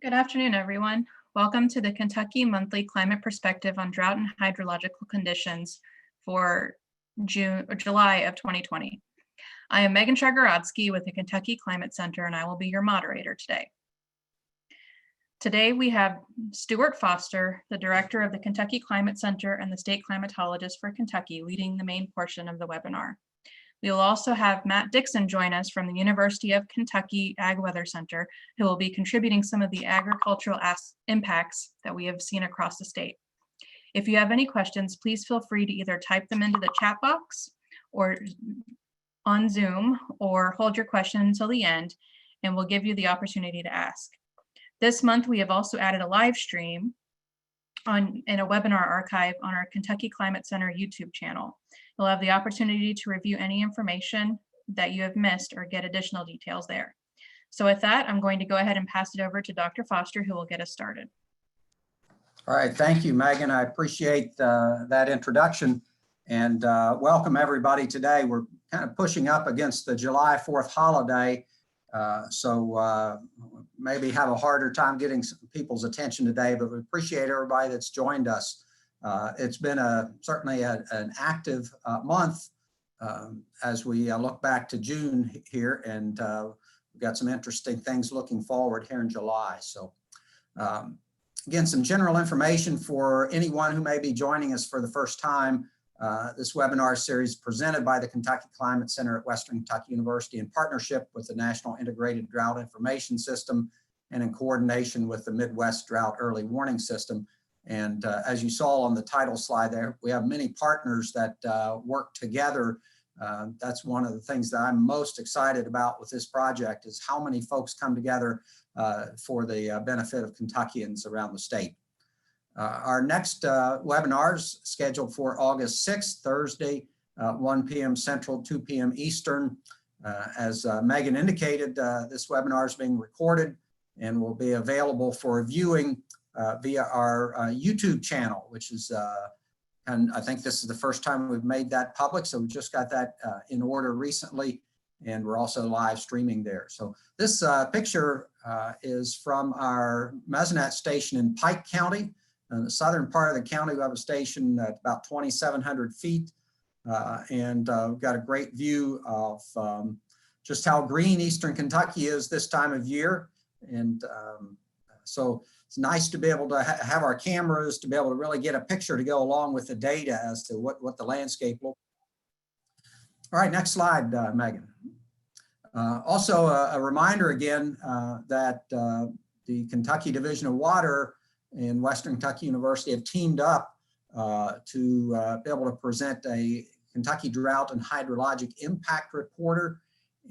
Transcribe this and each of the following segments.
Good afternoon, everyone. Welcome to the Kentucky Monthly Climate Perspective on Drought and Hydrological Conditions for July of 2020. I am Megan Schargorodski with the Kentucky Climate Center, and I will be your moderator today. Today we have Stuart Foster, the director of the Kentucky Climate Center and the state climatologist for Kentucky, leading the main portion of the webinar. We will also have Matt Dixon join us from the University of Kentucky Ag Weather Center, who will be contributing some of the agricultural impacts that we have seen across the state. If you have any questions, please feel free to either type them into the chat box or on Zoom, or hold your question until the end, and we'll give you the opportunity to ask. This month, we have also added a live stream in a webinar archive on our Kentucky Climate Center YouTube channel. You'll have the opportunity to review any information that you have missed or get additional details there. So with that, I'm going to go ahead and pass it over to Dr. Foster, who will get us started. All right, thank you, Megan. I appreciate that introduction, and welcome everybody today. We're kind of pushing up against the July 4th holiday, so maybe have a harder time getting some people's attention today, but we appreciate everybody that's joined us. It's been certainly an active month as we look back to June here, and we've got some interesting things looking forward here in July. So again, some general information for anyone who may be joining us for the first time. This webinar series is presented by the Kentucky Climate Center at Western Kentucky University in partnership with the National Integrated Drought Information System and in coordination with the Midwest Drought Early Warning System. And as you saw on the title slide there, we have many partners that work together. That's one of the things that I'm most excited about with this project, is how many folks come together for the benefit of Kentuckians around the state. Our next webinar is scheduled for August 6th, Thursday, 1 p.m. Central, 2 p.m. Eastern. As Megan indicated, this webinar is being recorded and will be available for viewing via our YouTube channel, which is, and I think this is the first time we've made that public, so we just got that in order recently, and we're also live streaming there. So this picture is from our Mesonet station in Pike County. In the southern part of the county, we have a station at about 2,700 feet, and we've got a great view of just how green eastern Kentucky is this time of year. And so it's nice to be able to have our cameras to be able to really get a picture to go along with the data as to what the landscape looks like. All right, next slide, Megan. Also a reminder again that the Kentucky Division of Water and Western Kentucky University have teamed up to be able to present a Kentucky Drought and Hydrologic Impact Reporter.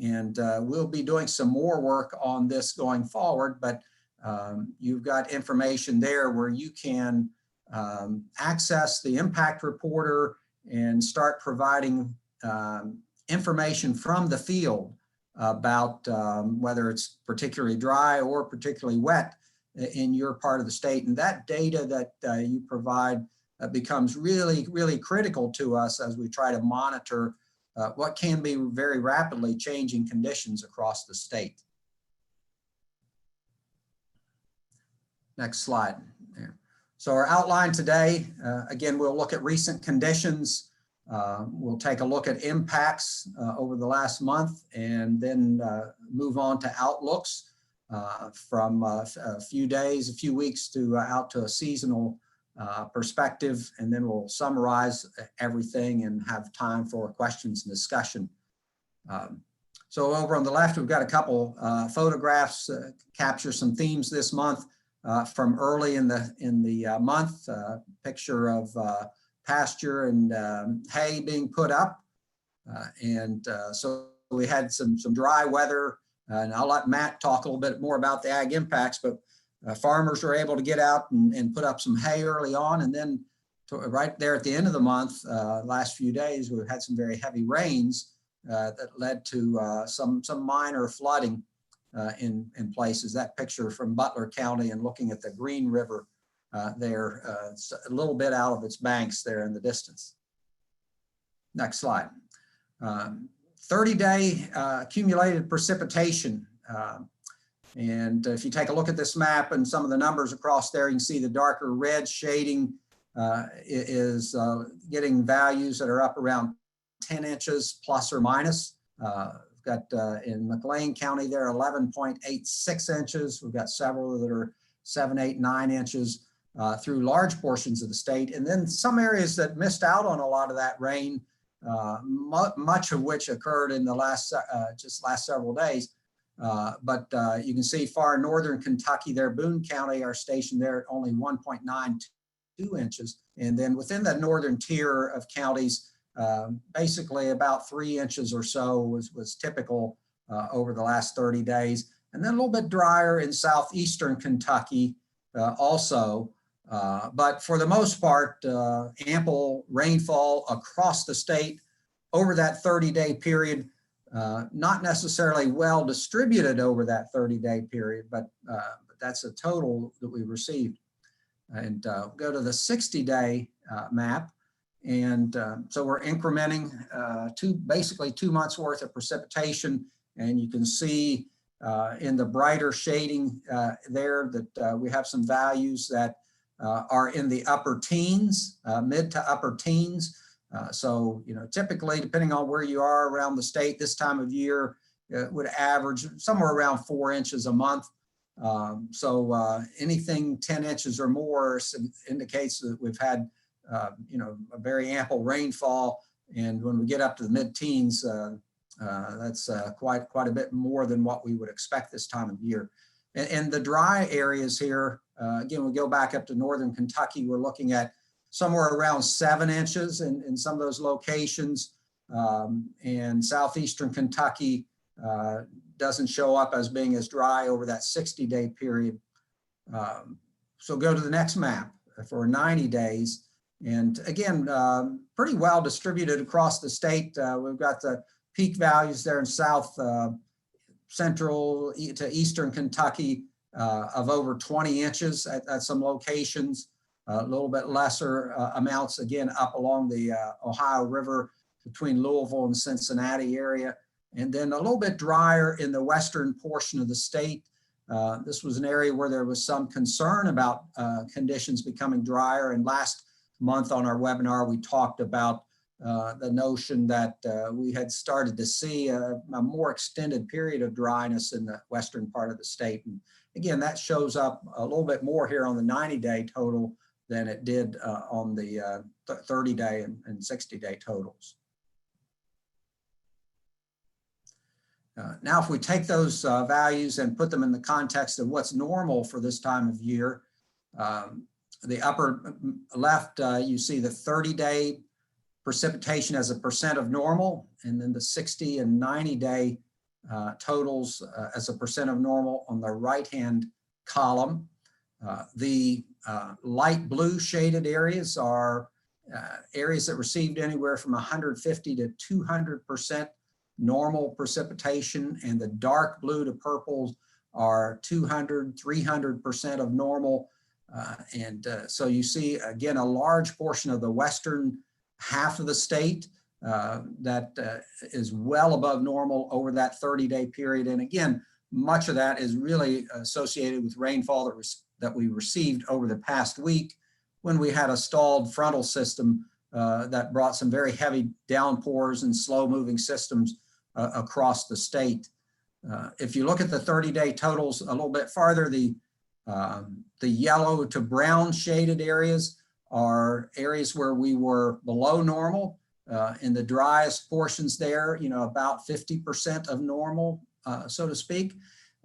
And we'll be doing some more work on this going forward, but you've got information there where you can access the impact reporter and start providing information from the field about whether it's particularly dry or particularly wet in your part of the state. And that data that you provide becomes really, really critical to us as we try to monitor what can be very rapidly changing conditions across the state. Next slide. There. So our outline today, again, we'll look at recent conditions. We'll take a look at impacts over the last month, and then move on to outlooks from a few days, a few weeks to out to a seasonal perspective, and then we'll summarize everything and have time for questions and discussion. So over on the left, we've got a couple photographs capture some themes this month from early in the month. Picture of pasture and hay being put up, and so we had some dry weather, and I'll let Matt talk a little bit more about the ag impacts, but farmers were able to get out and put up some hay early on, and then right there at the end of the month, last few days, we've had some very heavy rains that led to some minor flooding in places. That picture from Butler County and looking at the Green River there, it's a little bit out of its banks there in the distance. Next slide. 30-day accumulated precipitation And if you take a look at this map and some of the numbers across there, you can see the darker red shading is getting values that are up around 10 inches plus or minus. We've got in McLean County there 11.86 inches. We've got several that are 7, 8, 9 inches through large portions of the state. And then some areas that missed out on a lot of that rain, much of which occurred in the last several days. But you can see far northern Kentucky there, Boone County, our station there at only 1.92 inches. And then within that northern tier of counties, basically about 3 inches or so was typical over the last 30 days. And then a little bit drier in southeastern Kentucky also. But for the most part, ample rainfall across the state over that 30-day period. Not necessarily well distributed over that 30-day period, but that's a total that we received. And go to the 60-day map. And so we're incrementing basically 2 months worth of precipitation. And you can see in the brighter shading there that we have some values that are in the upper teens, mid to upper teens. So, you know, typically, depending on where you are around the state this time of year, it would average somewhere around 4 inches a month. So anything 10 inches or more indicates that we've had, you know, a very ample rainfall. And when we get up to the mid-teens, that's quite a bit more than what we would expect this time of year. And the dry areas here, again, we go back up to northern Kentucky, we're looking at somewhere around 7 inches in some of those locations. And southeastern Kentucky doesn't show up as being as dry over that 60-day period. So go to the next map for 90 days. And again, pretty well distributed across the state. We've got the peak values there in south central to eastern Kentucky of over 20 inches at some locations. A little bit lesser amounts, again, up along the Ohio River between Louisville and Cincinnati area. And then a little bit drier in the western portion of the state. This was an area where there was some concern about conditions becoming drier. And last month on our webinar, we talked about the notion that we had started to see a more extended period of dryness in the western part of the state. And again, that shows up a little bit more here on the 90-day total than it did on the 30-day and 60-day totals. Now, if we take those values and put them in the context of what's normal for this time of year, the upper left, you see the 30-day precipitation as a percent of normal, and then the 60 and 90-day totals as a percent of normal on the right-hand column. The light blue shaded areas are areas that received anywhere from 150 to 200% normal precipitation, and the dark blue to purple are 200, 300% of normal. So you see, again, a large portion of the western half of the state that is well above normal over that 30-day period. And again, much of that is really associated with rainfall that we received over the past week when we had a stalled frontal system that brought some very heavy downpours and slow-moving systems across the state. If you look at the 30-day totals a little bit farther, the yellow to brown shaded areas are areas where we were below normal. In the driest portions there, you know, about 50% of normal, so to speak.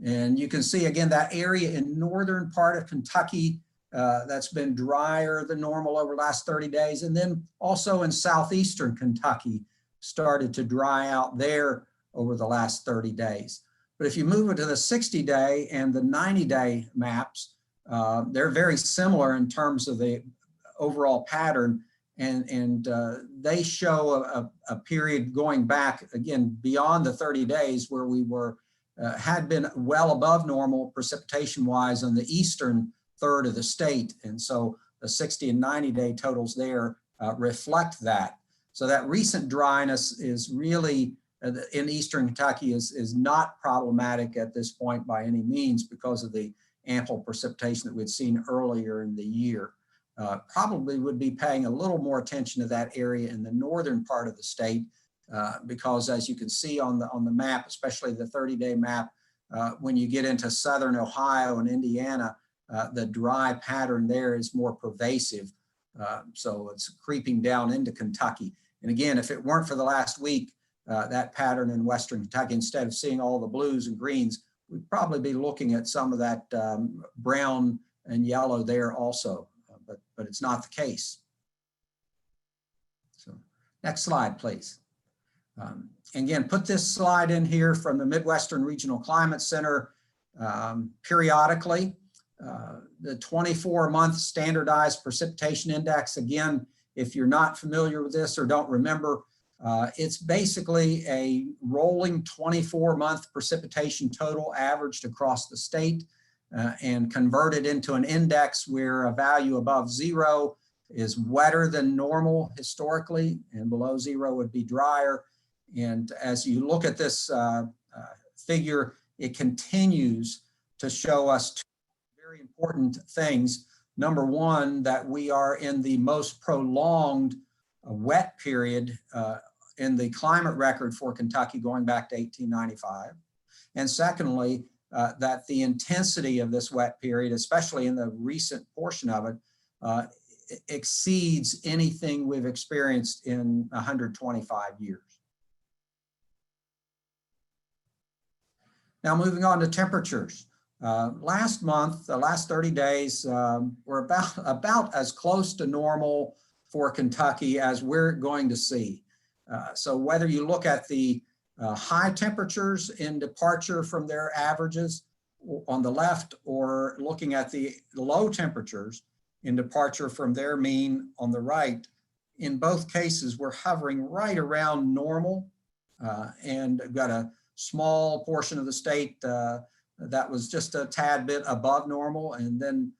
And you can see, again, that area in northern part of Kentucky that's been drier than normal over the last 30 days. And then also in southeastern Kentucky started to dry out there over the last 30 days. But if you move it to the 60-day and the 90-day maps, they're very similar in terms of the overall pattern. And they show a period going back, again, beyond the 30 days where we were had been well above normal precipitation-wise on the eastern third of the state. And so the 60 and 90-day totals there reflect that. So that recent dryness is really in Eastern Kentucky is not problematic at this point by any means because of the ample precipitation that we'd seen earlier in the year. Probably would be paying a little more attention to that area in the northern part of the state because as you can see on the map, especially the 30-day map, when you get into southern Ohio and Indiana, the dry pattern there is more pervasive. So it's creeping down into Kentucky. And again, if it weren't for the last week, that pattern in Western Kentucky, instead of seeing all the blues and greens, we'd probably be looking at some of that brown and yellow there also, but it's not the case. So next slide, please. Again, put this slide in here from the Midwestern Regional Climate Center periodically. The 24-month standardized precipitation index, again, if you're not familiar with this or don't remember, it's basically a rolling 24-month precipitation total averaged across the state and converted into an index where a value above 0 is wetter than normal historically, and below 0 would be drier. And as you look at this figure, it continues to show us two very important things. Number one, that we are in the most prolonged wet period in the climate record for Kentucky going back to 1895. And secondly, that the intensity of this wet period, especially in the recent portion of it, exceeds anything we've experienced in 125 years. Now moving on to temperatures. Last month, the last 30 days were about as close to normal for Kentucky as we're going to see. So whether you look at the high temperatures in departure from their averages on the left, or looking at the low temperatures in departure from their mean on the right, in both cases, we're hovering right around normal and got a small portion of the state that was just a tad bit above normal. And then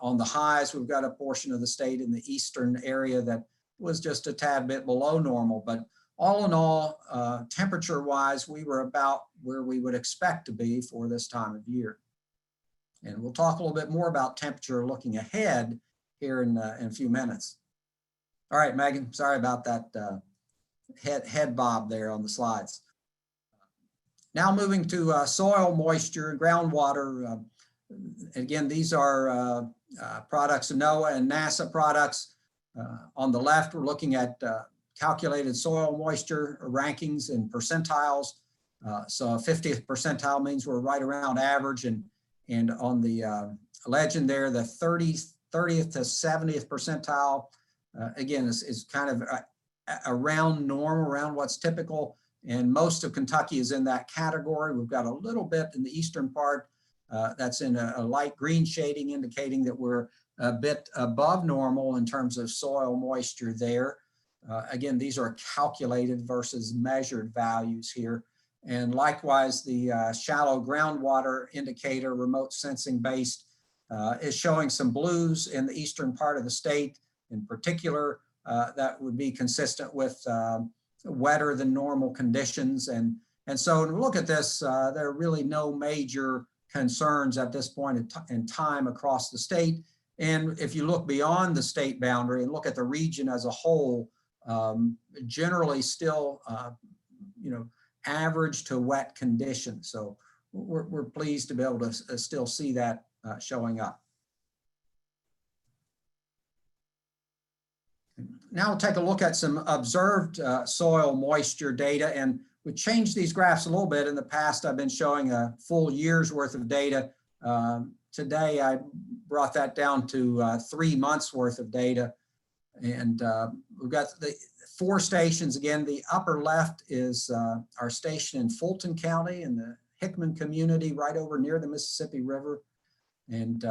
on the highs, we've got a portion of the state in the eastern area that was just a tad bit below normal. But all in all, temperature-wise, we were about where we would expect to be for this time of year. And we'll talk a little bit more about temperature looking ahead here in a few minutes. All right, Megan, sorry about that head bob there on the slides. Now moving to soil moisture and groundwater. Again, these are products of NOAA and NASA products. On the left, we're looking at calculated soil moisture rankings in percentiles. So a 50th percentile means we're right around average, and on the legend there, the 30th to 70th percentile, again, is kind of around normal, around what's typical. And most of Kentucky is in that category. We've got a little bit in the eastern part that's in a light green shading, indicating that we're a bit above normal in terms of soil moisture there. Again, these are calculated versus measured values here. And likewise, the shallow groundwater indicator, remote sensing based, is showing some blues in the eastern part of the state. In particular, that would be consistent with wetter than normal conditions. And so when we look at this, there are really no major concerns at this point in time across the state. And if you look beyond the state boundary and look at the region as a whole, generally still, average to wet conditions. So we're pleased to be able to still see that showing up. Now we'll take a look at some observed soil moisture data, and we changed these graphs a little bit. In the past, I've been showing a full year's worth of data. Today, I brought that down to 3 months worth of data. And we've got the 4 stations. Again, the upper left is our station in Fulton County in the Hickman community, right over near the Mississippi River. And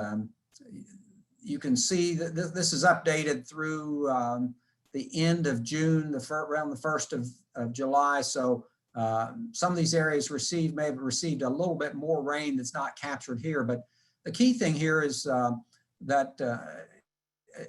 you can see that this is updated through the end of June, around the 1st of July. So some of these areas may have received a little bit more rain that's not captured here. But the key thing here is that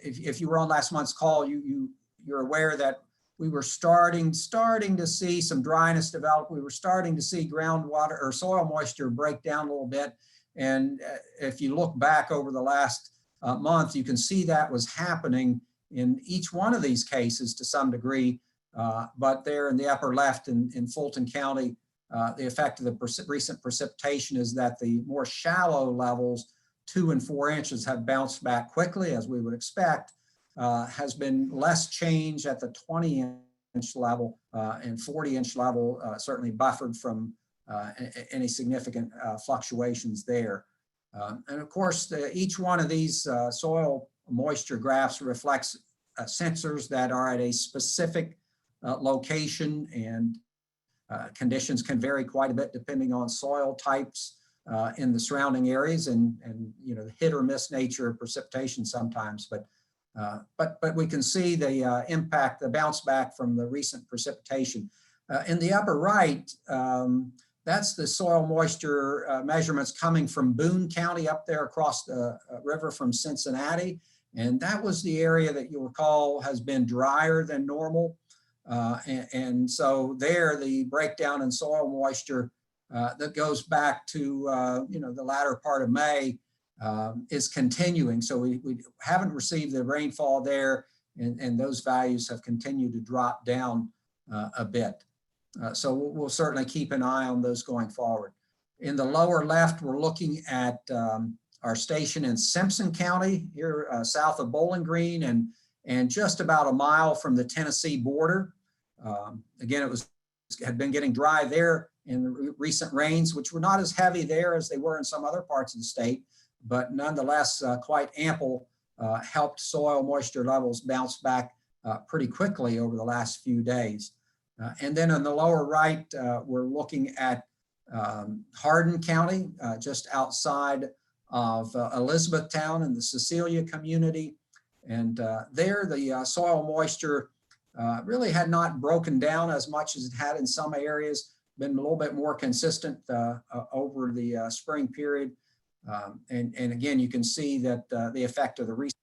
if you were on last month's call, you're aware that we were starting to see some dryness develop. We were starting to see groundwater or soil moisture break down a little bit. And if you look back over the last month, you can see that was happening in each one of these cases to some degree. But there in the upper left in Fulton County, the effect of the recent precipitation is that the more shallow levels, 2 and 4 inches, have bounced back quickly, as we would expect. Has been less change at the 20-inch level and 40-inch level, certainly buffered from any significant fluctuations there. And of course, each one of these soil moisture graphs reflects sensors that are at a specific location, and conditions can vary quite a bit depending on soil types in the surrounding areas and you know, the hit or miss nature of precipitation sometimes. But we can see the impact, the bounce back from the recent precipitation. In the upper right, that's the soil moisture measurements coming from Boone County up there across the river from Cincinnati. And that was the area that you'll recall has been drier than normal. And so there, the breakdown in soil moisture that goes back to you know, the latter part of May is continuing. So we haven't received the rainfall there, and those values have continued to drop down a bit. So we'll certainly keep an eye on those going forward. In the lower left, we're looking at our station in Simpson County here south of Bowling Green and just about a mile from the Tennessee border. Again, it had been getting dry there in the recent rains, which were not as heavy there as they were in some other parts of the state, but nonetheless quite ample, helped soil moisture levels bounce back pretty quickly over the last few days. And then on the lower right, we're looking at Hardin County, just outside of Elizabethtown in the Cecilia community. And there, the soil moisture really had not broken down as much as it had in some areas, been a little bit more consistent over the spring period. And again, you can see that the effect of the recent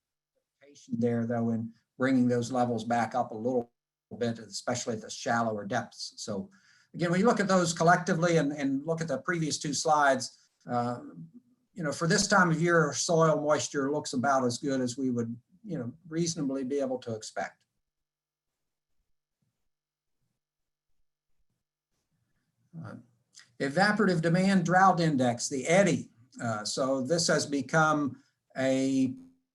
precipitation there, though, in bringing those levels back up a little bit, especially at the shallower depths. So again, when you look at those collectively and look at the previous two slides, you know, for this time of year, soil moisture looks about as good as we would, you know, reasonably be able to expect. Evaporative demand drought index, the EDDI. So this has become a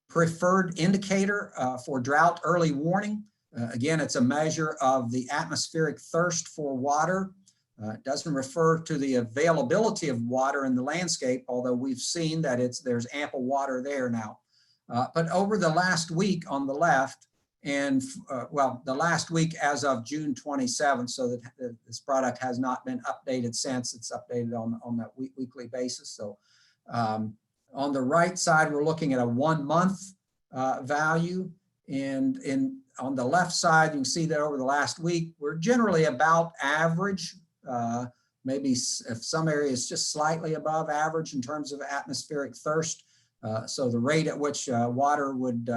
preferred indicator for drought early warning. Again, it's a measure of the atmospheric thirst for water. It doesn't refer to the availability of water in the landscape, although we've seen that there's ample water there now. But over the last week on the left, and well, the last week as of June 27th, so that this product has not been updated since. It's updated on that weekly basis. So on the right side, we're looking at a 1 month value. And on the left side, you can see that over the last week, we're generally about average, maybe if some areas just slightly above average in terms of atmospheric thirst. So the rate at which water would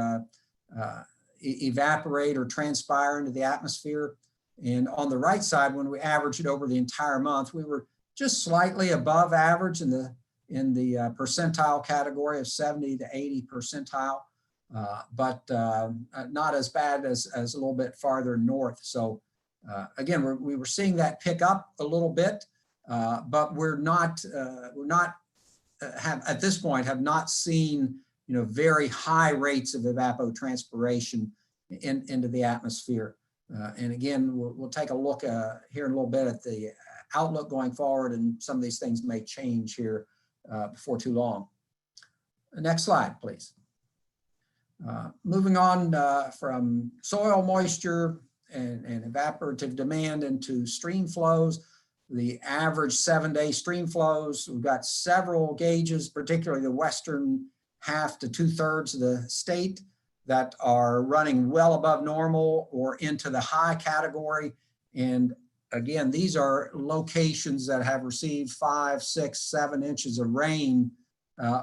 evaporate or transpire into the atmosphere. And on the right side, when we average it over the entire month, we were just slightly above average in the percentile category of 70 to 80 percentile, but not as bad as a little bit farther north. So again, we were seeing that pick up a little bit, but we're not at this point have not seen, you know, very high rates of evapotranspiration into the atmosphere. And again, we'll take a look here in a little bit at the outlook going forward, and some of these things may change here before too long. Next slide, please. Moving on from soil moisture and evaporative demand into stream flows, the average 7-day stream flows, we've got several gauges, particularly the western half to 2/3 of the state, that are running well above normal or into the high category. And again, these are locations that have received 5, 6, 7 inches of rain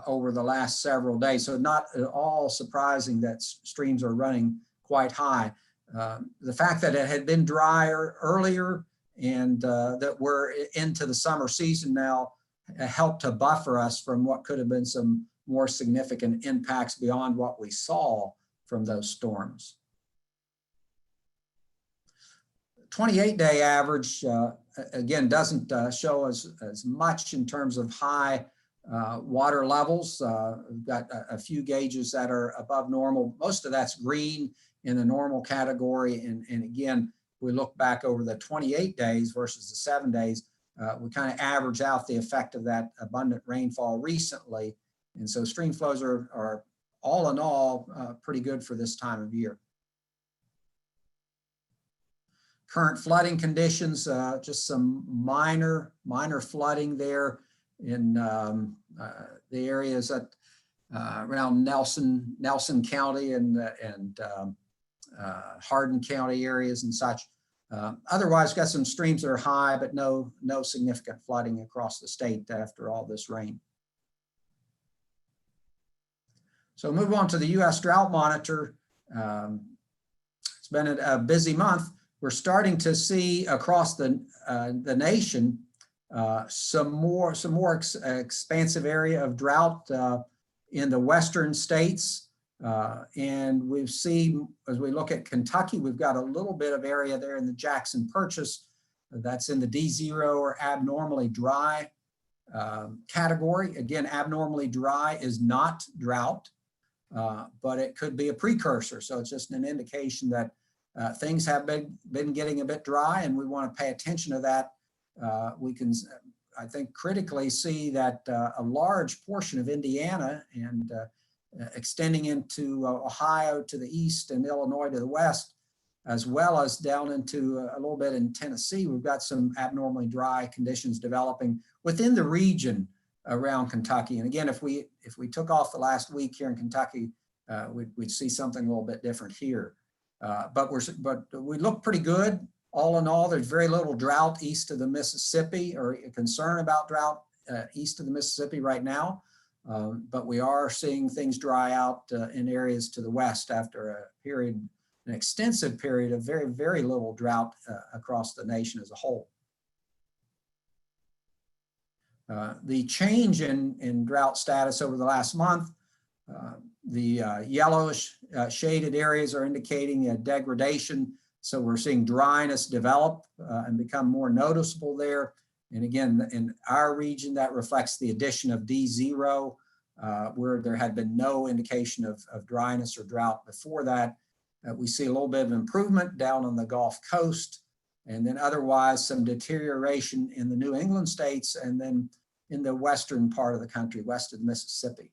over the last several days. So not at all surprising that streams are running quite high. The fact that it had been drier earlier and that we're into the summer season now helped to buffer us from what could have been some more significant impacts beyond what we saw from those storms. 28-day average, again, doesn't show as much in terms of high water levels. We've got a few gauges that are above normal. Most of that's green in the normal category. And again, we look back over the 28 days versus the 7 days, we kind of average out the effect of that abundant rainfall recently. And so stream flows are all in all pretty good for this time of year. Current flooding conditions, just some minor flooding there in the areas that around Nelson County and Hardin County areas and such. Otherwise, got some streams that are high, but no significant flooding across the state after all this rain. So move on to the U.S. Drought Monitor. It's been a busy month. We're starting to see across the nation some more expansive area of drought in the western states. And we've seen, as we look at Kentucky, we've got a little bit of area there in the Jackson Purchase that's in the D0 or abnormally dry category. Again, abnormally dry is not drought, but it could be a precursor. So it's just an indication that things have been getting a bit dry, and we want to pay attention to that. We can, I think, critically see that a large portion of Indiana and extending into Ohio to the east and Illinois to the west, as well as down into a little bit in Tennessee, we've got some abnormally dry conditions developing within the region around Kentucky. And again, if we took off the last week here in Kentucky, we'd see something a little bit different here. But we look pretty good. All in all, there's very little drought east of the Mississippi, or a concern about drought east of the Mississippi right now. But we are seeing things dry out in areas to the west after an extensive period of very, very little drought across the nation as a whole. The change in drought status over the last month, the yellowish shaded areas are indicating a degradation. So we're seeing dryness develop and become more noticeable there. And again, in our region, that reflects the addition of D0, where there had been no indication of dryness or drought before that. We see a little bit of improvement down on the Gulf Coast, and then otherwise some deterioration in the New England states, and then in the western part of the country, west of the Mississippi.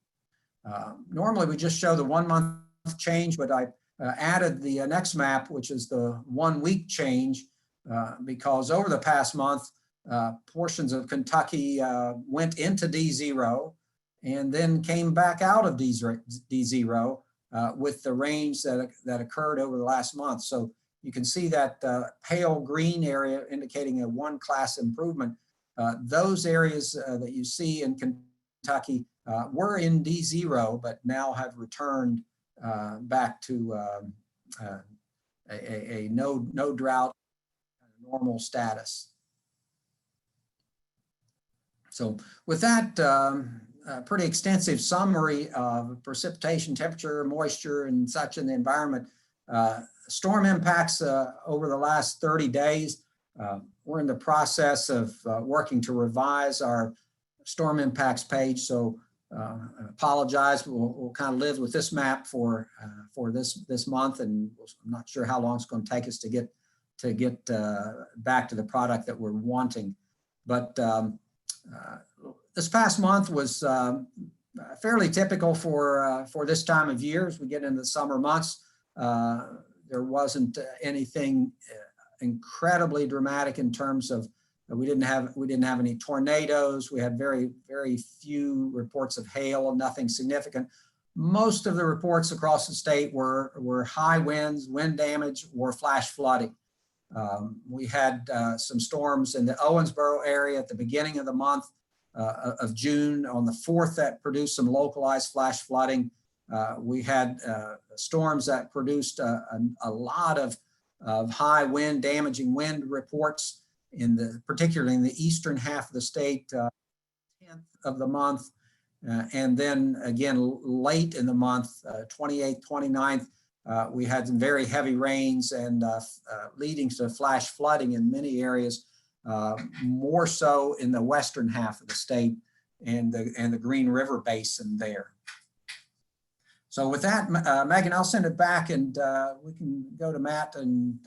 Normally we just show the 1 month change, but I added the next map, which is the 1 week change, because over the past month, portions of Kentucky went into D0 and then came back out of D0 with the rains that occurred over the last month. So you can see that pale green area indicating a 1 class improvement. Those areas that you see in Kentucky were in D0, but now have returned back to a no drought normal status. So with that pretty extensive summary of precipitation, temperature, moisture, and such in the environment, storm impacts over the last 30 days, we're in the process of working to revise our storm impacts page. So apologize, we'll kind of live with this map for this month, and I'm not sure how long it's going to take us to get back to the product that we're wanting. But this past month was fairly typical for this time of year. As we get into the summer months, there wasn't anything incredibly dramatic in terms of we didn't have any tornadoes. We had very, very few reports of hail, nothing significant. Most of the reports across the state were high winds, wind damage, or flash flooding. We had some storms in the Owensboro area at the beginning of the month of June on the 4th that produced some localized flash flooding. We had storms that produced a lot of of high wind, damaging wind reports particularly in the eastern half of the state, 10th of the month. And then again, late in the month, 28th, 29th, we had some very heavy rains and leading to flash flooding in many areas, more so in the western half of the state and the Green River Basin there. So with that, Megan, I'll send it back and we can go to Matt and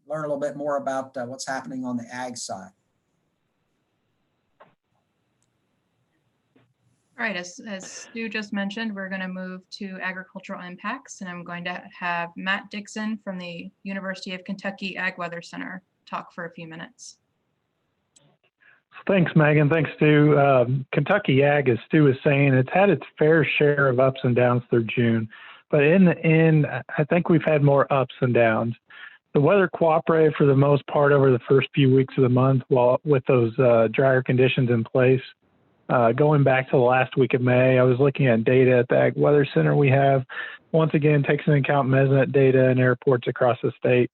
learn a little bit more about what's happening on the ag side. All right, as Stu just mentioned, we're going to move to agricultural impacts, and I'm going to have Matt Dixon from the University of Kentucky Ag Weather Center talk for a few minutes. Thanks, Megan. Thanks, Stu. Kentucky Ag, as Stu was saying, it's had its fair share of ups and downs through June. But in the end, I think we've had more ups and downs. The weather cooperated for the most part over the first few weeks of the month with those drier conditions in place. Going back to the last week of May, I was looking at data at the Ag Weather Center we have. Once again, takes into account measurement data and airports across the state.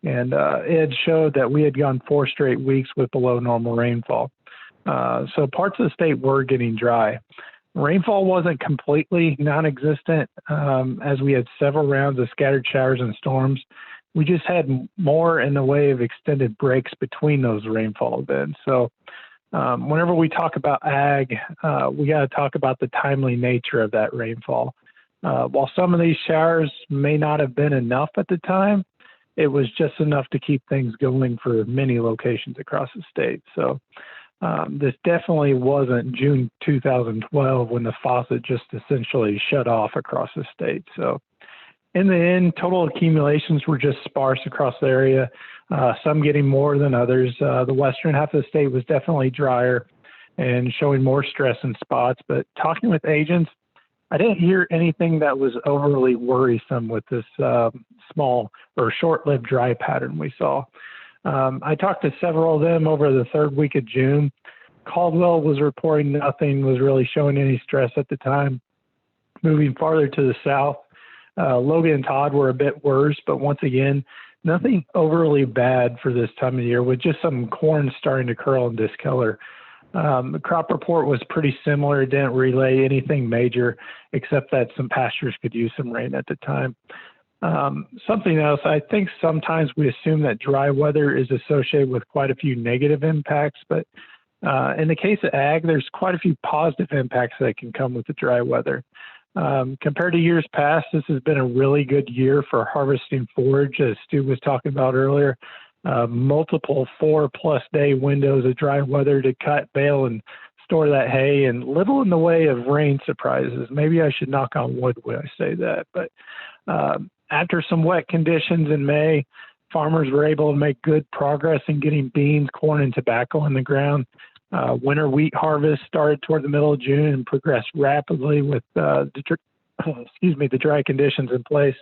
And it had showed that we had gone 4 straight weeks with below normal rainfall. So parts of the state were getting dry. Rainfall wasn't completely non-existent as we had several rounds of scattered showers and storms. We just had more in the way of extended breaks between those rainfall events. So whenever we talk about ag, we got to talk about the timely nature of that rainfall. While some of these showers may not have been enough at the time, it was just enough to keep things going for many locations across the state. So this definitely wasn't June 2012 when the faucet just essentially shut off across the state. So in the end, total accumulations were just sparse across the area, some getting more than others. The western half of the state was definitely drier and showing more stress in spots. But talking with agents, I didn't hear anything that was overly worrisome with this small or short-lived dry pattern we saw. I talked to several of them over the 3rd week of June. Caldwell was reporting nothing was really showing any stress at the time. Moving farther to the south, Logan and Todd were a bit worse, but once again, nothing overly bad for this time of year, with just some corn starting to curl and discolor. The crop report was pretty similar. It didn't relay anything major, except that some pastures could use some rain at the time. Something else, I think sometimes we assume that dry weather is associated with quite a few negative impacts, but in the case of ag, there's quite a few positive impacts that can come with the dry weather. Compared to years past, this has been a really good year for harvesting forage, as Stu was talking about earlier. Multiple 4+ day windows of dry weather to cut, bale, and store that hay, and little in the way of rain surprises. Maybe I should knock on wood when I say that, but after some wet conditions in May, farmers were able to make good progress in getting beans, corn, and tobacco in the ground. Winter wheat harvest started toward the middle of June and progressed rapidly with the dry conditions in place.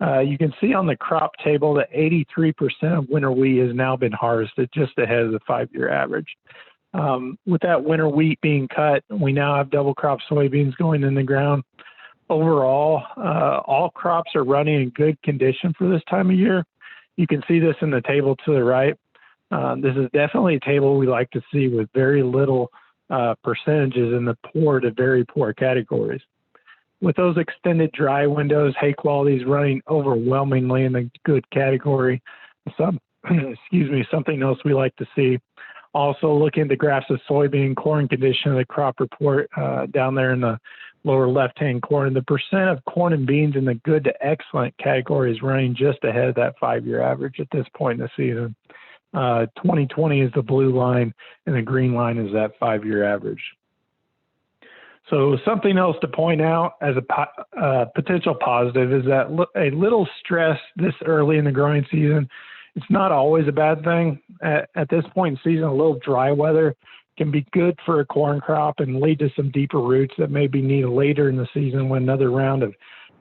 You can see on the crop table that 83% of winter wheat has now been harvested, just ahead of the 5-year average. With that winter wheat being cut, we now have double crop soybeans going in the ground. Overall, all crops are running in good condition for this time of year. You can see this in the table to the right. This is definitely a table we like to see with very little percentages in the poor to very poor categories. With those extended dry windows, hay quality is running overwhelmingly in the good category. Something else we like to see. Also, looking at the graphs of soybean corn condition of the crop report down there in the lower left-hand corner, the percent of corn and beans in the good to excellent category is running just ahead of that 5-year average at this point in the season. 2020 is the blue line, and the green line is that 5-year average. So something else to point out as a potential positive is that a little stress this early in the growing season, it's not always a bad thing. At this point in season, a little dry weather can be good for a corn crop and lead to some deeper roots that may be needed later in the season when another round of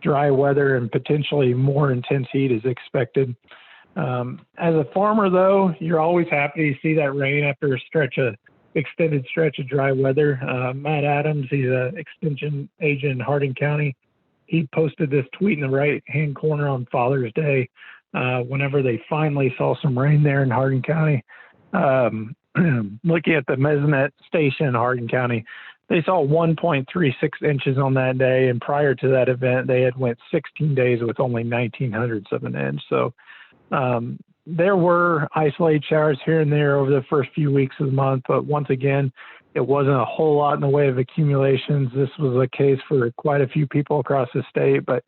dry weather and potentially more intense heat is expected. As a farmer, though, you're always happy to see that rain after a extended stretch of dry weather. Matt Adams, he's an extension agent in Hardin County. He posted this tweet in the right-hand corner on Father's Day. whenever they finally saw some rain there in Hardin County. Looking at the Mesonet station in Hardin County, they saw 1.36 inches on that day, and prior to that event, they had went 16 days with only 0.19 of an inch. So there were isolated showers here and there over the first few weeks of the month, but once again, it wasn't a whole lot in the way of accumulations. This was a case for quite a few people across the state, but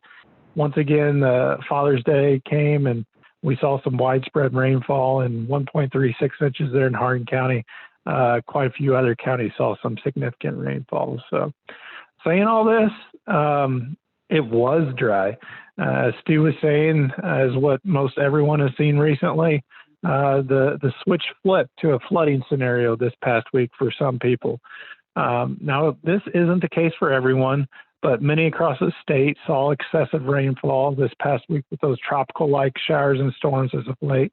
once again, Father's Day came and we saw some widespread rainfall, and 1.36 inches there in Hardin County. Quite a few other counties saw some significant rainfall. So saying all this, it was dry. As Stu was saying, as what most everyone has seen recently, the switch flipped to a flooding scenario this past week for some people. Now, this isn't the case for everyone, but many across the state saw excessive rainfall this past week with those tropical-like showers and storms as of late.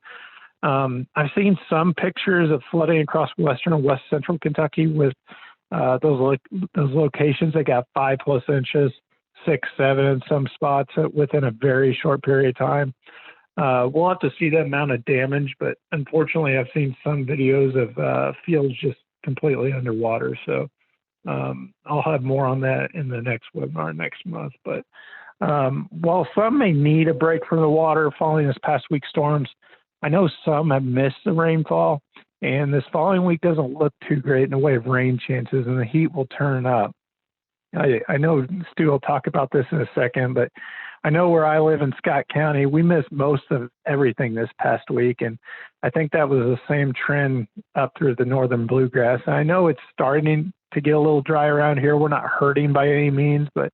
I've seen some pictures of flooding across western and west central Kentucky with those locations that got 5+ inches, 6, 7 in some spots within a very short period of time. We'll have to see the amount of damage, but unfortunately, I've seen some videos of fields just completely underwater. So I'll have more on that in the next webinar next month. But while some may need a break from the water following this past week's storms, I know some have missed the rainfall, and this following week doesn't look too great in the way of rain chances, and the heat will turn up. I know Stu will talk about this in a second, but I know where I live in Scott County, we missed most of everything this past week, and I think that was the same trend up through the northern bluegrass. I know it's starting to get a little dry around here. We're not hurting by any means, but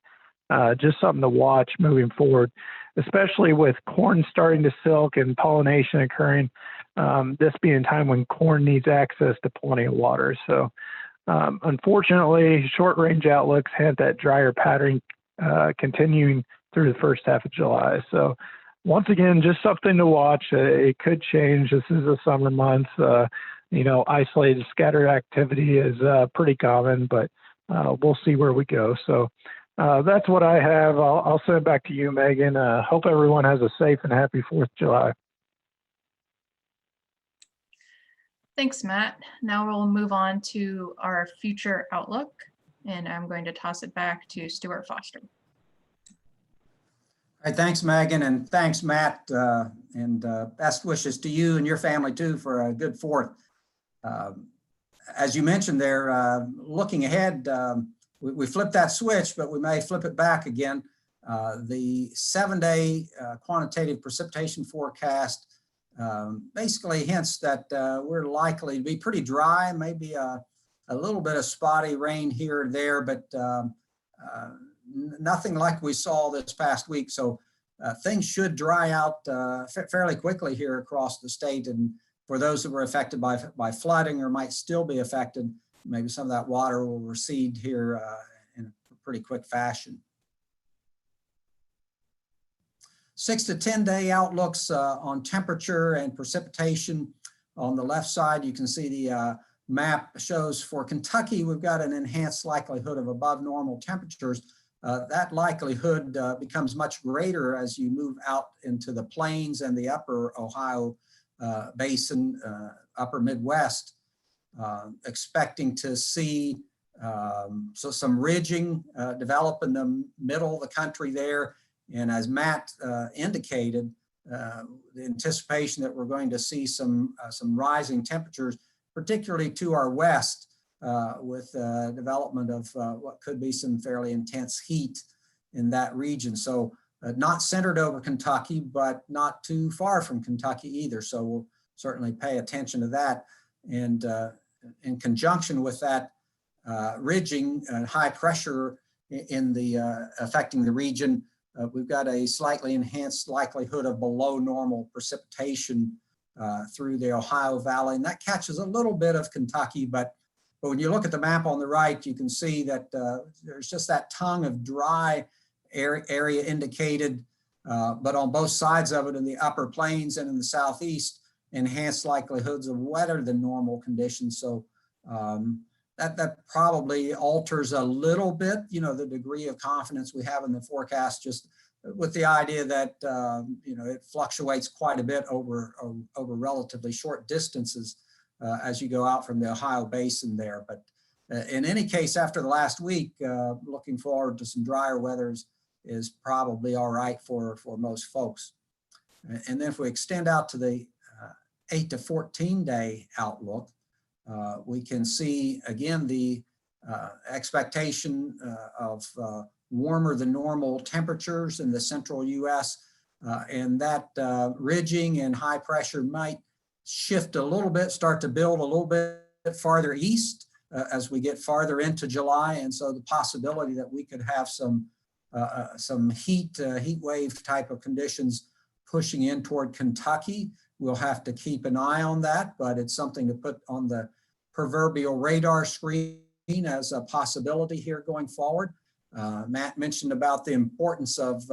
just something to watch moving forward, especially with corn starting to silk and pollination occurring, this being a time when corn needs access to plenty of water. So unfortunately, short range outlooks had that drier pattern continuing through the first half of July. So once again, just something to watch. It could change. This is the summer months. Isolated scattered activity is pretty common, but we'll see where we go. So that's what I have. I'll send it back to you, Megan. Hope everyone has a safe and happy 4th of July. Thanks, Matt. Now we'll move on to our future outlook, and I'm going to toss it back to Stuart Foster. All right, thanks, Megan, and thanks, Matt, and best wishes to you and your family too for a good 4th. As you mentioned there, looking ahead, we flipped that switch, but we may flip it back again. The 7-day quantitative precipitation forecast basically hints that we're likely to be pretty dry, maybe a little bit of spotty rain here or there, but nothing like we saw this past week. So things should dry out fairly quickly here across the state. And for those that were affected by flooding or might still be affected, maybe some of that water will recede here in a pretty quick fashion. 6 to 10 day outlooks on temperature and precipitation. On the left side, you can see the map shows for Kentucky, we've got an enhanced likelihood of above normal temperatures. That likelihood becomes much greater as you move out into the plains and the upper Ohio basin, upper Midwest, expecting to see some ridging develop in the middle of the country there. And as Matt indicated, the anticipation that we're going to see some rising temperatures, particularly to our west, with development of what could be some fairly intense heat in that region. So not centered over Kentucky, but not too far from Kentucky either. So we'll certainly pay attention to that. And in conjunction with that ridging and high pressure in the affecting the region, we've got a slightly enhanced likelihood of below normal precipitation through the Ohio Valley. And that catches a little bit of Kentucky, but when you look at the map on the right, you can see that there's just that tongue of dry area indicated, but on both sides of it in the upper plains and in the southeast, enhanced likelihoods of wetter than normal conditions. So that probably alters a little bit, the degree of confidence we have in the forecast, just with the idea that, it fluctuates quite a bit over relatively short distances as you go out from the Ohio basin there. But in any case, after the last week, looking forward to some drier weather is probably all right for most folks. And then if we extend out to the 8 to 14 day outlook, we can see again the expectation of warmer than normal temperatures in the central US, and that ridging and high pressure might shift a little bit, start to build a little bit farther east as we get farther into July. And so the possibility that we could have some heat wave type of conditions pushing in toward Kentucky. We'll have to keep an eye on that, but it's something to put on the proverbial radar screen as a possibility here going forward. Matt mentioned about the importance of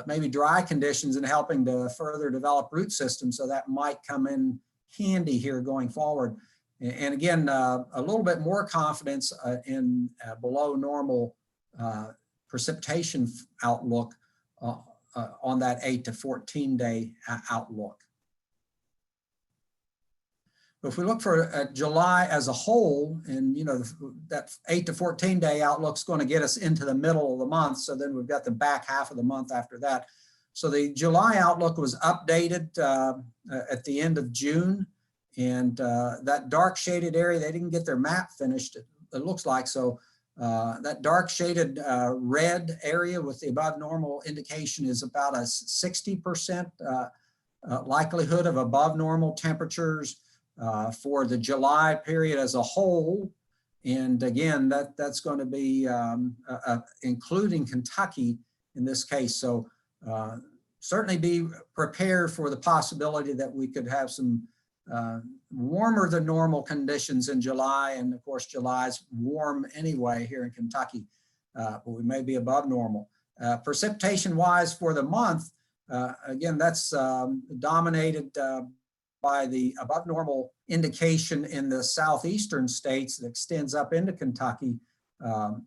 maybe dry conditions in helping to further develop root systems, so that might come in handy here going forward. And again, a little bit more confidence in below normal precipitation outlook on that 8 to 14 day outlook. But if we look for July as a whole, and that 8 to 14 day outlook is going to get us into the middle of the month. So then we've got the back half of the month after that. So the July outlook was updated at the end of June. And that dark shaded area, they didn't get their map finished, it looks like. So that dark shaded red area with the above normal indication is about a 60% likelihood of above normal temperatures for the July period as a whole. And again, that's going to be including Kentucky in this case. So certainly be prepared for the possibility that we could have some warmer than normal conditions in July. And of course, July's warm anyway here in Kentucky, but we may be above normal. Precipitation wise for the month, again, that's dominated by the above normal indication in the southeastern states that extends up into Kentucky.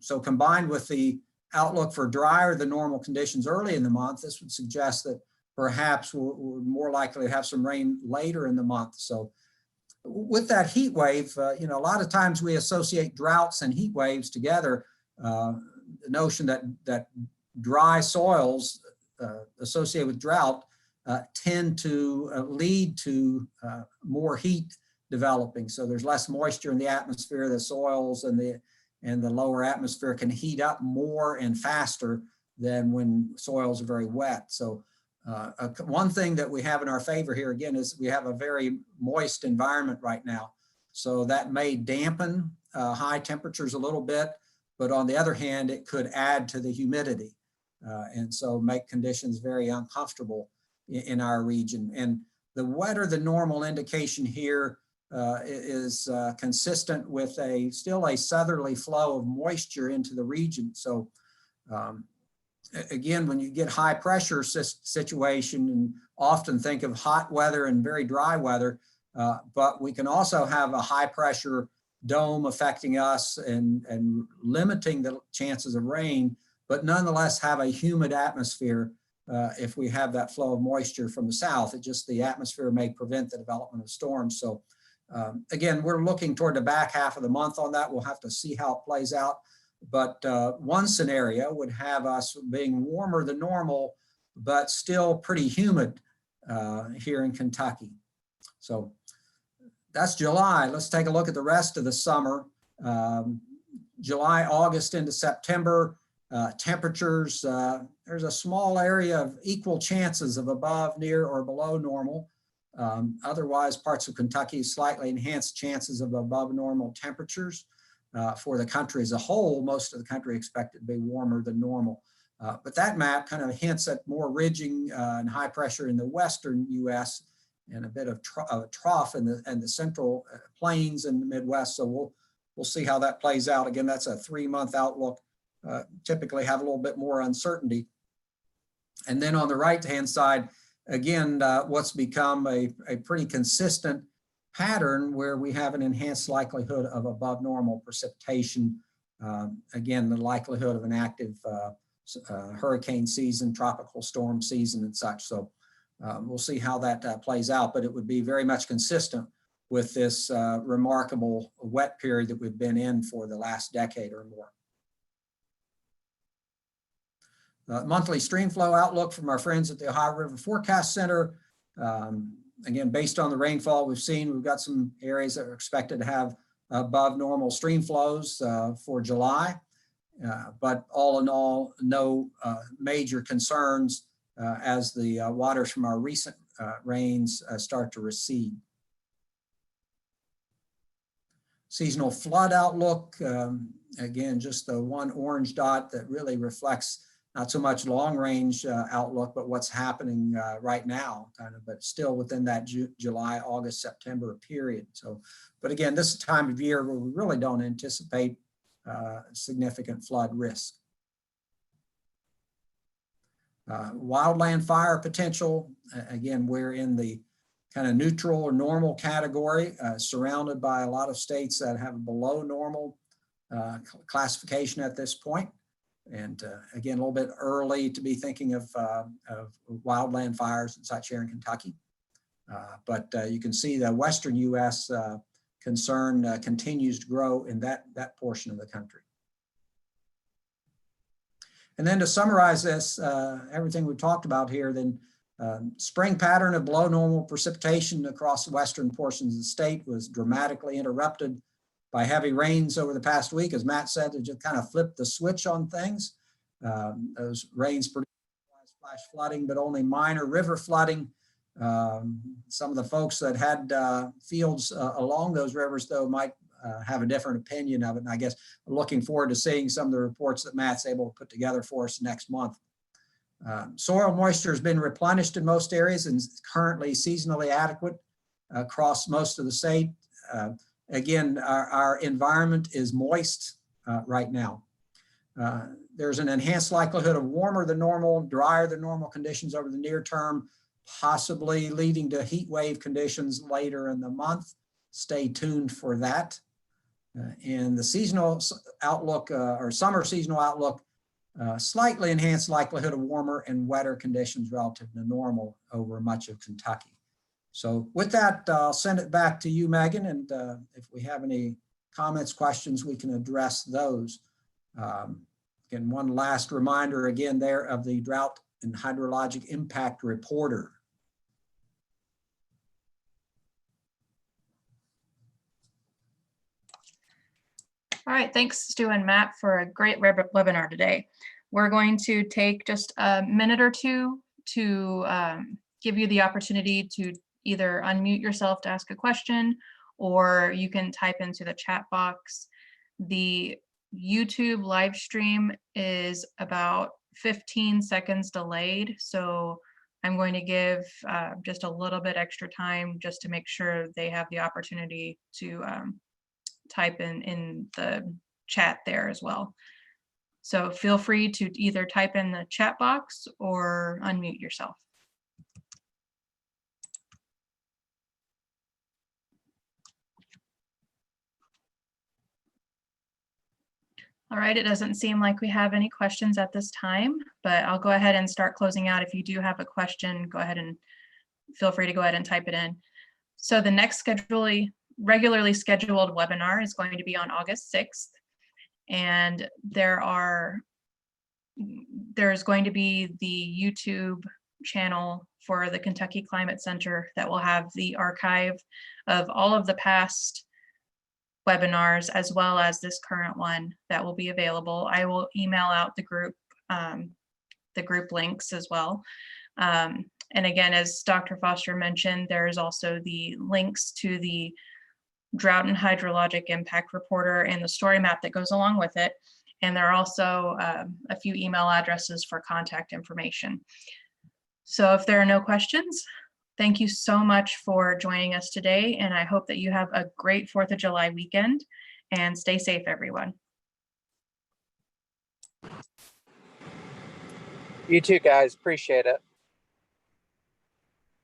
So combined with the outlook for drier than normal conditions early in the month, this would suggest that perhaps we're more likely to have some rain later in the month. So with that heat wave, a lot of times we associate droughts and heat waves together. The notion that dry soils associated with drought tend to lead to more heat developing. So there's less moisture in the atmosphere, the soils and the lower atmosphere can heat up more and faster than when soils are very wet. So one thing that we have in our favor here again is we have a very moist environment right now. So that may dampen high temperatures a little bit, but on the other hand, it could add to the humidity and so make conditions very uncomfortable in our region. And the wetter than normal indication here is consistent with still a southerly flow of moisture into the region. So again, when you get high pressure situation, and often think of hot weather and very dry weather, but we can also have a high pressure dome affecting us and limiting the chances of rain, but nonetheless have a humid atmosphere if we have that flow of moisture from the south. The atmosphere may prevent the development of storms. So again, we're looking toward the back half of the month on that. We'll have to see how it plays out. But one scenario would have us being warmer than normal, but still pretty humid here in Kentucky. So that's July. Let's take a look at the rest of the summer. July, August into September, temperatures, there's a small area of equal chances of above, near, or below normal. Otherwise, parts of Kentucky slightly enhanced chances of above normal temperatures. For the country as a whole, most of the country expected to be warmer than normal. But that map kind of hints at more ridging and high pressure in the western US and a bit of a trough in the central plains and the Midwest. So we'll see how that plays out. Again, that's a 3-month outlook. Typically have a little bit more uncertainty. And then on the right-hand side, again, what's become a pretty consistent pattern where we have an enhanced likelihood of above normal precipitation. Again, the likelihood of an active hurricane season, tropical storm season and such. So we'll see how that plays out, but it would be very much consistent with this remarkable wet period that we've been in for the last decade or more. Monthly stream flow outlook from our friends at the Ohio River Forecast Center. Again, based on the rainfall we've seen, we've got some areas that are expected to have above normal stream flows for July. But all in all, no major concerns as the waters from our recent rains start to recede. Seasonal flood outlook, again, just the one orange dot that really reflects not so much long range outlook, but what's happening right now, but still within that July, August, September period. So, but again, this is a time of year where we really don't anticipate significant flood risk. Wildland fire potential, again, we're in the kind of neutral or normal category, surrounded by a lot of states that have below normal classification at this point. And again, a little bit early to be thinking of wildland fires and such here in Kentucky. But you can see the Western U.S. Concern continues to grow in that portion of the country. And then to summarize this, everything we've talked about here, then spring pattern of below normal precipitation across the western portions of the state was dramatically interrupted by heavy rains over the past week. As Matt said, it just kind of flipped the switch on things. Those rains produced flash flooding, but only minor river flooding. Some of the folks that had fields along those rivers, though, might have a different opinion of it. And I guess we're looking forward to seeing some of the reports that Matt's able to put together for us next month. Soil moisture has been replenished in most areas and is currently seasonally adequate across most of the state. Again, our environment is moist right now. There's an enhanced likelihood of warmer than normal, drier than normal conditions over the near term, possibly leading to heat wave conditions later in the month. Stay tuned for that. And the seasonal outlook or summer seasonal outlook, slightly enhanced likelihood of warmer and wetter conditions relative to normal over much of Kentucky. So with that, I'll send it back to you, Megan. And if we have any comments, questions, we can address those. Again, one last reminder again there of the Drought and Hydrologic Impact Reporter. All right, thanks Stu and Matt for a great webinar today. We're going to take just a minute or two to give you the opportunity to either unmute yourself to ask a question, or you can type into the chat box. The YouTube live stream is about 15 seconds delayed, so I'm going to give just a little bit extra time just to make sure they have the opportunity to type in the chat there as well. So feel free to either type in the chat box or unmute yourself. All right, it doesn't seem like we have any questions at this time, but I'll go ahead and start closing out. If you do have a question, go ahead and feel free to go ahead and type it in. So the next regularly scheduled webinar is going to be on August 6th. And there's going to be the YouTube channel for the Kentucky Climate Center that will have the archive of all of the past webinars, as well as this current one that will be available. I will email out the group links as well. And again, as Dr. Foster mentioned, there's also the links to the Drought and Hydrologic Impact Reporter and the story map that goes along with it. And there are also a few email addresses for contact information. So if there are no questions, thank you so much for joining us today. And I hope that you have a great 4th of July weekend and stay safe, everyone. You too, guys. Appreciate it.